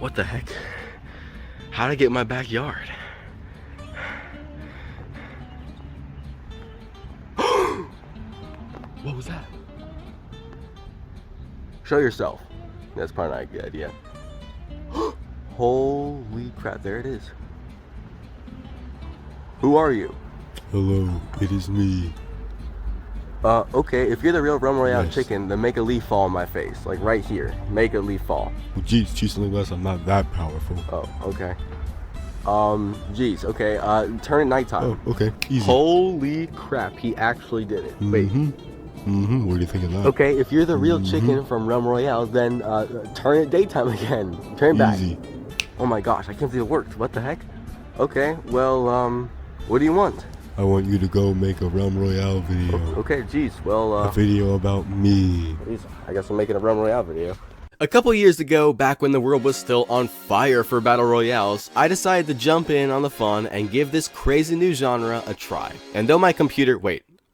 What the heck? How'd I get in my backyard? What was that? Show yourself. That's probably not a good idea. Holy crap, there it is. Who are you? Hello, it is me. Okay, if you're the real Realm Royale Yes. chicken, then make a leaf fall on my face. Like right here. Make a leaf fall. Well, geez, choose something less. I'm not that powerful. Oh, okay. Geez, okay, turn it nighttime. Oh, okay, easy. Holy crap, he actually did it. Wait. What do you think of that? Okay, if you're the real chicken from Realm Royale, then turn it daytime again. Turn it back. Easy. Oh my gosh, I can't believe it worked. What the heck? Okay, well, what do you want? I want you to go make a Realm Royale video. Okay, geez, well, A video about me. geez, I guess I'm making a Realm Royale video. A couple years ago, back when the world was still on fire for Battle Royales, I decided to jump in on the fun and give this crazy new genre a try. And though my computer,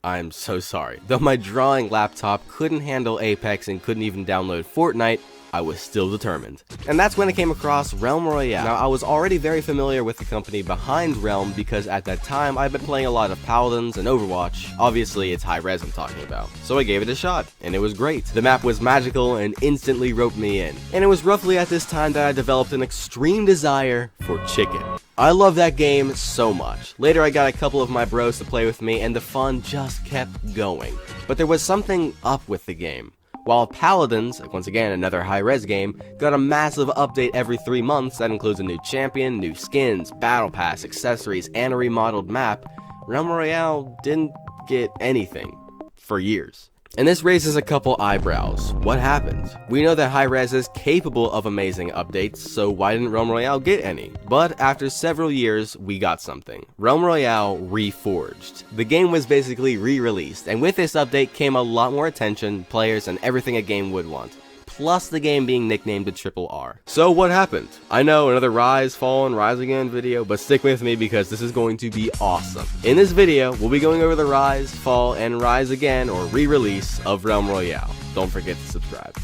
I'm so sorry. Though my drawing laptop couldn't handle Apex and couldn't even download Fortnite, I was still determined. And that's when I came across Realm Royale. Now, I was already very familiar with the company behind Realm because at that time, I've been playing a lot of Paladins and Overwatch. Obviously, it's Hi Rez I'm talking about. So I gave it a shot, and it was great. The map was magical and instantly roped me in. And it was roughly at this time that I developed an extreme desire for chicken. I love that game so much. Later I got a couple of my bros to play with me and the fun just kept going. But there was something up with the game. While Paladins, once again another Hi Rez game, got a massive update every 3 months that includes a new champion, new skins, battle pass, accessories, and a remodeled map, Realm Royale didn't get anything for years. And this raises a couple eyebrows. What happened? We know that Hi Rez is capable of amazing updates, so why didn't Realm Royale get any? But after several years, we got something. Realm Royale Reforged. The game was basically re-released, and with this update came a lot more attention, players, and everything a game would want. Plus the game being nicknamed a Triple R. So what happened? I know, another Rise, Fall, and Rise Again video, but stick with me because this is going to be awesome. In this video, we'll be going over the Rise, Fall, and Rise Again, or re-release of Realm Royale. Don't forget to subscribe.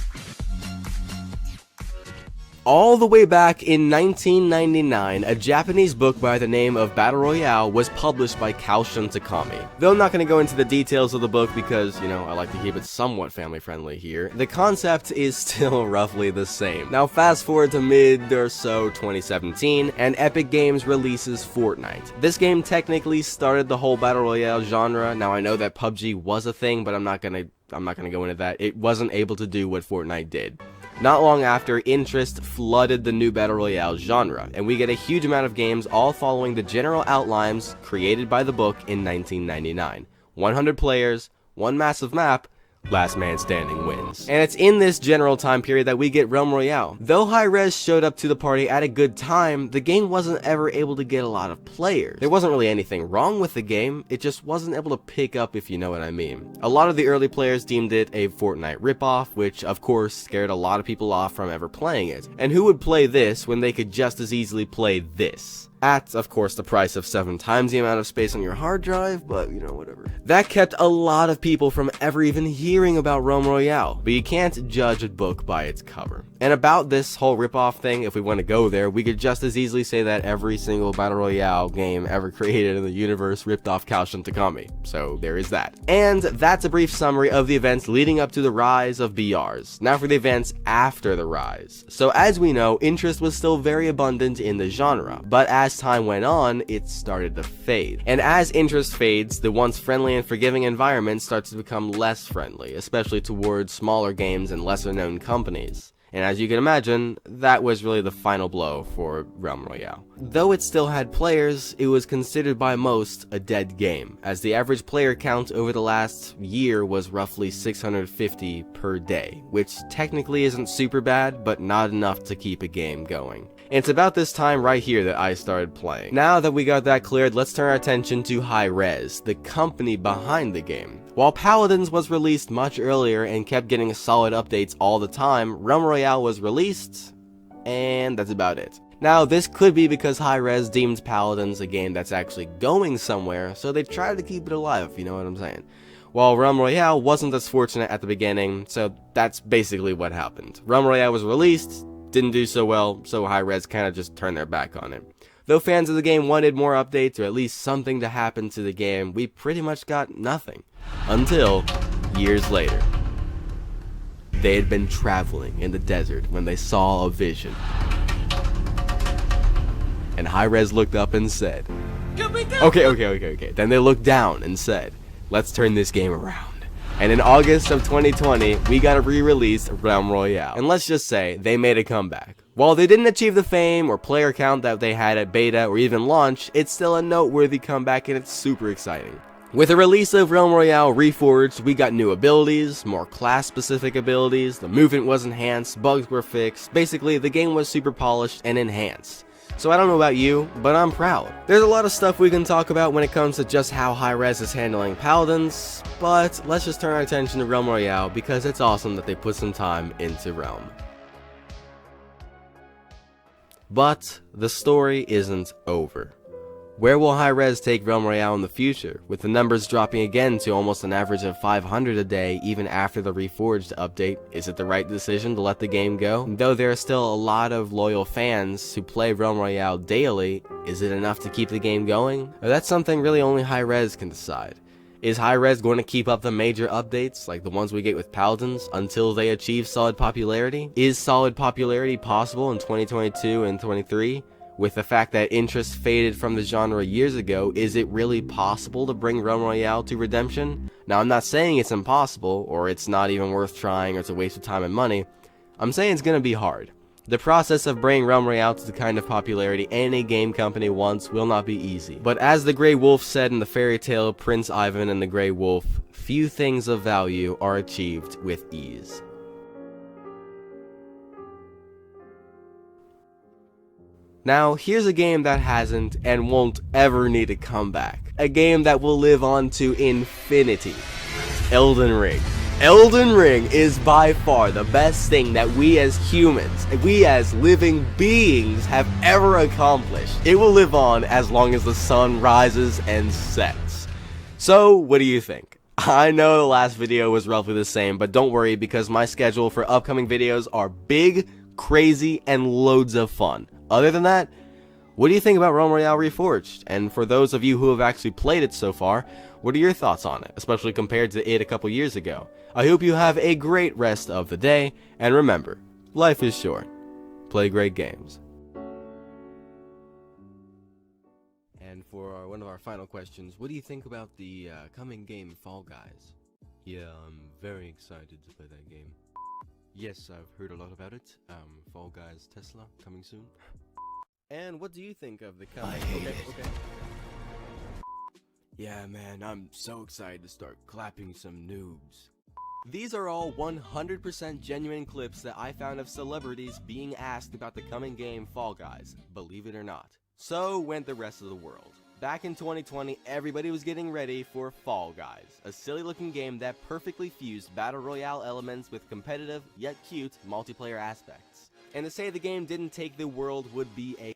All the way back in 1999, a Japanese book by the name of Battle Royale was published by Kaushin Takami. Though I'm not going to go into the details of the book because, I like to keep it somewhat family friendly here, the concept is still roughly the same. Now fast forward to mid or so 2017, and Epic Games releases Fortnite. This game technically started the whole Battle Royale genre. Now I know that PUBG was a thing, but I'm not gonna go into that. It wasn't able to do what Fortnite did. Not long after, interest flooded the new Battle Royale genre, and we get a huge amount of games all following the general outlines created by the book in 1999. 100 players, one massive map, last man standing wins. And it's in this general time period that we get Realm Royale. Though Hi Rez showed up to the party at a good time, the game wasn't ever able to get a lot of players. There wasn't really anything wrong with the game, it just wasn't able to pick up, if you know what I mean. A lot of the early players deemed it a Fortnite ripoff, which of course scared a lot of people off from ever playing it. And who would play this when they could just as easily play this? At, of course, the price of 7 times the amount of space on your hard drive, but, whatever. That kept a lot of people from ever even hearing about Realm Royale, but you can't judge a book by its cover. And about this whole ripoff thing, if we want to go there, we could just as easily say that every single Battle Royale game ever created in the universe ripped off Kaushin Takami. So there is that. And that's a brief summary of the events leading up to the rise of BRs. Now for the events after the rise. So as we know, interest was still very abundant in the genre, but as time went on, it started to fade. And as interest fades, the once friendly and forgiving environment starts to become less friendly, especially towards smaller games and lesser known companies. And as you can imagine, that was really the final blow for Realm Royale. Though it still had players, it was considered by most a dead game, as the average player count over the last year was roughly 650 per day, which technically isn't super bad, but not enough to keep a game going. And it's about this time right here that I started playing. Now that we got that cleared, let's turn our attention to Hi Rez, the company behind the game. While Paladins was released much earlier and kept getting solid updates all the time, Realm Royale was released, and that's about it. Now, this could be because Hi Rez deemed Paladins a game that's actually going somewhere, so they tried to keep it alive, if you know what I'm saying. While Realm Royale wasn't as fortunate at the beginning, so that's basically what happened. Realm Royale was released, didn't do so well, so Hi Rez kind of just turned their back on it. Though fans of the game wanted more updates or at least something to happen to the game, we pretty much got nothing. Until years later. They had been traveling in the desert when they saw a vision. And Hi Rez looked up and said, Okay. Then they looked down and said, let's turn this game around. And in August of 2020, we got a re-released Realm Royale. And let's just say, they made a comeback. While they didn't achieve the fame or player count that they had at beta or even launch, it's still a noteworthy comeback and it's super exciting. With the release of Realm Royale Reforged, we got new abilities, more class-specific abilities, the movement was enhanced, bugs were fixed, basically the game was super polished and enhanced. So I don't know about you, but I'm proud. There's a lot of stuff we can talk about when it comes to just how Hi Rez is handling Paladins, but let's just turn our attention to Realm Royale because it's awesome that they put some time into Realm. But the story isn't over. Where will Hi Rez take Realm Royale in the future, with the numbers dropping again to almost an average of 500 a day even after the Reforged update? Is it the right decision to let the game go? Though there are still a lot of loyal fans who play Realm Royale daily, is it enough to keep the game going? Or that's something really only Hi Rez can decide. Is Hi Rez going to keep up the major updates, like the ones we get with Paladins, until they achieve solid popularity? Is solid popularity possible in 2022 and 23? With the fact that interest faded from the genre years ago, is it really possible to bring Realm Royale to redemption? Now, I'm not saying it's impossible, or it's not even worth trying, or it's a waste of time and money. I'm saying it's gonna be hard. The process of bringing Realm Royale to the kind of popularity any game company wants will not be easy. But as the Grey Wolf said in the fairy tale Prince Ivan and the Grey Wolf, few things of value are achieved with ease. Now, here's a game that hasn't and won't ever need to come back. A game that will live on to infinity. Elden Ring. Elden Ring is by far the best thing that we as humans, we as living beings have ever accomplished. It will live on as long as the sun rises and sets. So, what do you think? I know the last video was roughly the same, but don't worry because my schedule for upcoming videos are big, crazy, and loads of fun. Other than that, what do you think about Realm Royale Reforged? And for those of you who have actually played it so far, what are your thoughts on it, especially compared to it a couple years ago? I hope you have a great rest of the day, and remember, life is short. Play great games. And for one of our final questions, what do you think about the coming game Fall Guys? Yeah, I'm very excited to play that game. Yes, I've heard a lot about it. Fall Guys Tesla coming soon. And what do you think of the coming? Okay. Yeah, man, I'm so excited to start clapping some noobs. These are all 100% genuine clips that I found of celebrities being asked about the coming game Fall Guys, believe it or not. So went the rest of the world. Back in 2020, everybody was getting ready for Fall Guys, a silly looking game that perfectly fused Battle Royale elements with competitive, yet cute, multiplayer aspects. And to say the game didn't take the world would be a